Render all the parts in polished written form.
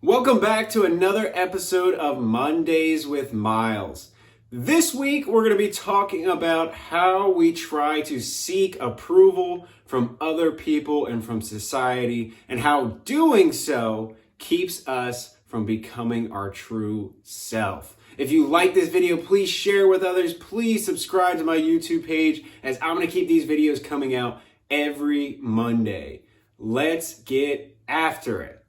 Welcome back to another episode of Mondays with Miles. This week, we're going to be talking about how we try to seek approval from other people and from society, and how doing so keeps us from becoming our true self. If you like this video, please share with others. Please subscribe to my YouTube page, as I'm going to keep these videos coming out every Monday. Let's get after it.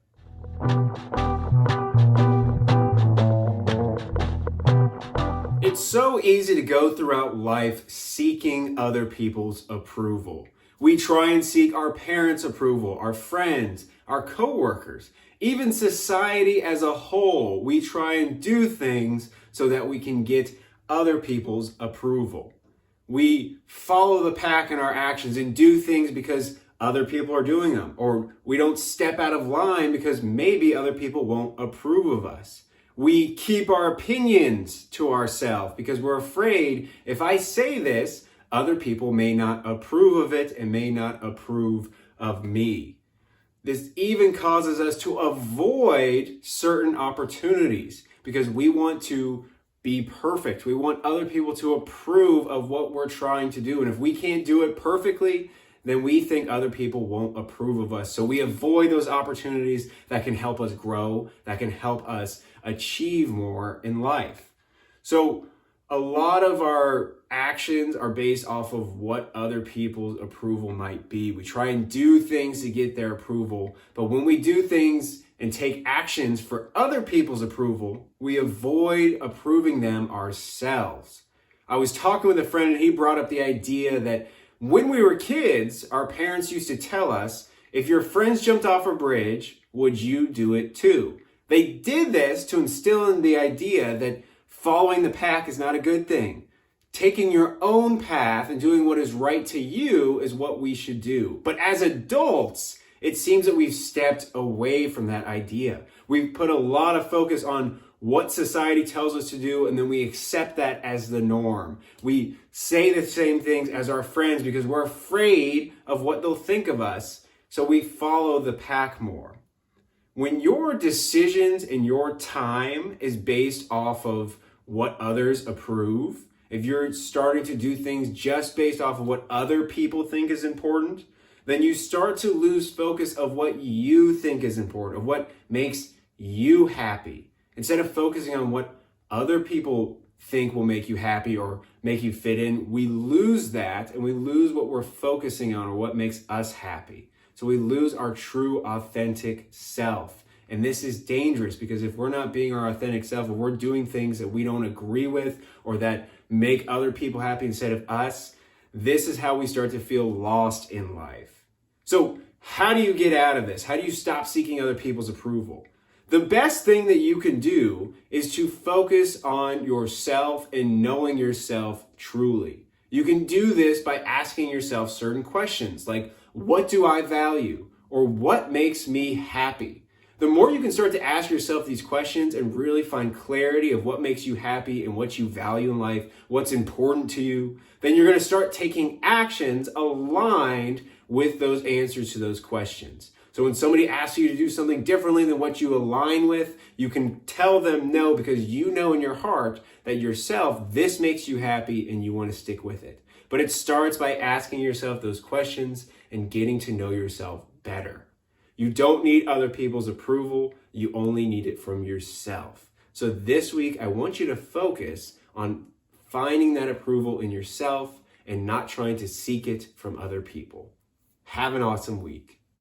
It's so easy to go throughout life seeking other people's approval. We try and seek our parents' approval, our friends, our coworkers, even society as a whole. We try and do things so that we can get other people's approval. We follow the pack in our actions and do things because other people are doing them, or we don't step out of line because maybe other people won't approve of us. We keep our opinions to ourselves because we're afraid if I say this, other people may not approve of it and may not approve of me. This even causes us to avoid certain opportunities because we want to be perfect. We want other people to approve of what we're trying to do. And if we can't do it perfectly, then we think other people won't approve of us. So we avoid those opportunities that can help us grow, that can help us achieve more in life. So a lot of our actions are based off of what other people's approval might be. We try and do things to get their approval, but when we do things and take actions for other people's approval, we avoid approving them ourselves. I was talking with a friend and he brought up the idea that when we were kids, our parents used to tell us, if your friends jumped off a bridge, would you do it too? They did this to instill in the idea that following the pack is not a good thing. Taking your own path and doing what is right to you is what we should do. But as adults, it seems that we've stepped away from that idea. We've put a lot of focus on what society tells us to do, and then we accept that as the norm. We say the same things as our friends because we're afraid of what they'll think of us, so we follow the pack more. When your decisions and your time is based off of what others approve, if you're starting to do things just based off of what other people think is important, then you start to lose focus of what you think is important, of what makes you happy. Instead of focusing on what other people think will make you happy or make you fit in, we lose that and we lose what we're focusing on or what makes us happy. So we lose our true, authentic self. And this is dangerous because if we're not being our authentic self, if we're doing things that we don't agree with or that make other people happy instead of us, this is how we start to feel lost in life. So how do you get out of this? How do you stop seeking other people's approval? The best thing that you can do is to focus on yourself and knowing yourself truly. You can do this by asking yourself certain questions like, what do I value? Or what makes me happy? The more you can start to ask yourself these questions and really find clarity of what makes you happy and what you value in life, what's important to you, then you're going to start taking actions aligned with those answers to those questions. So when somebody asks you to do something differently than what you align with, you can tell them no because you know in your heart that yourself, this makes you happy and you want to stick with it. But it starts by asking yourself those questions and getting to know yourself better. You don't need other people's approval. You only need it from yourself. So this week, I want you to focus on finding that approval in yourself and not trying to seek it from other people. Have an awesome week.